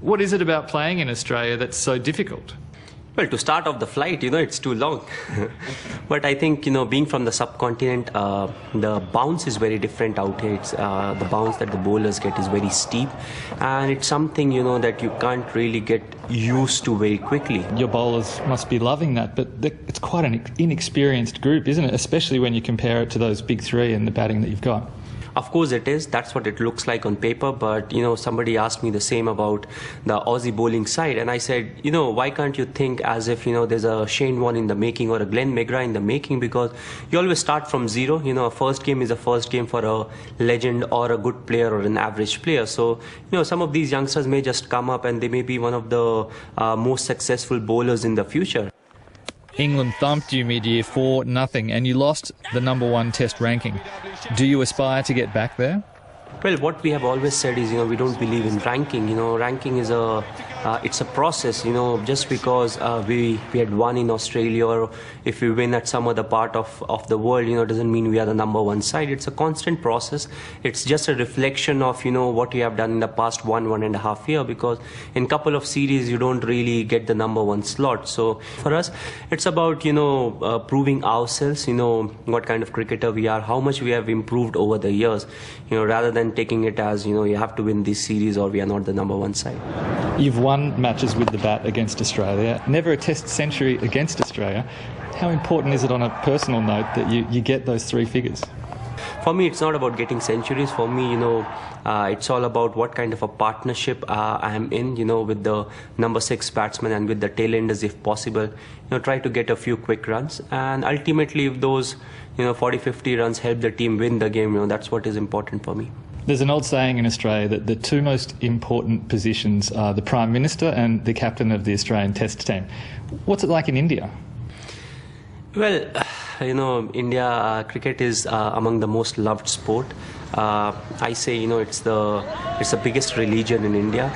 What is it about playing in Australia that's so difficult? Well, to start off the flight, it's too long. But I think, being from the subcontinent, the bounce is very different out here. It's, the bounce that the bowlers get is very steep. And it's something, that you can't really get used to very quickly. Your bowlers must be loving that, but it's quite an inexperienced group, isn't it? Especially when you compare it to those big three and the batting that you've got. Of course it is. That's what it looks like on paper. But, somebody asked me the same about the Aussie bowling side. And I said, why can't you think as if, there's a Shane Warne in the making or a Glenn McGrath in the making? Because you always start from zero. A first game is a first game for a legend or a good player or an average player. So, some of these youngsters may just come up and they may be one of the most successful bowlers in the future. England thumped you mid-year 4-0 and you lost the #1 test ranking. Do you aspire to get back there? Well, what we have always said is, we don't believe in ranking. Ranking is it's a process. Just because we had won in Australia, or if we win at some other part of the world, doesn't mean we are the #1 side. It's a constant process. It's just a reflection of, what you have done in the past 1.5 year. Because in couple of series, you don't really get the #1 slot. So for us, it's about, proving ourselves, what kind of cricketer we are, how much we have improved over the years, rather than taking it as, you have to win this series or we are not the #1 side. You've won matches with the bat against Australia, never a test century against Australia. How important is it on a personal note that you get those 3 figures? For me, it's not about getting centuries. For me, it's all about what kind of a partnership I am in, with the #6 batsman and with the tailenders if possible. Try to get a few quick runs. And ultimately, if those, 40-50 runs help the team win the game, that's what is important for me. There's an old saying in Australia that the 2 most important positions are the Prime Minister and the captain of the Australian Test team. What's it like in India? Well, India cricket is among the most loved sport. I say, it's the biggest religion in India,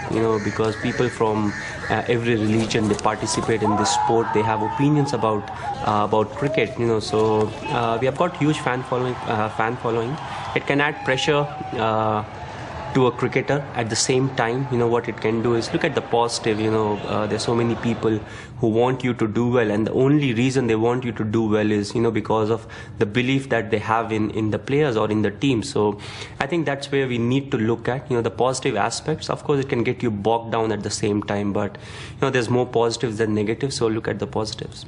because people from every religion, they participate in this sport. They have opinions about cricket, So we have got huge fan following. It can add pressure to a cricketer. At the same time, what it can do is look at the positive. There's so many people who want you to do well, and the only reason they want you to do well is because of the belief that they have in the players or in the team. So I think that's where we need to look at the positive aspects. Of course, it can get you bogged down at the same time, but there's more positives than negatives, so look at the positives.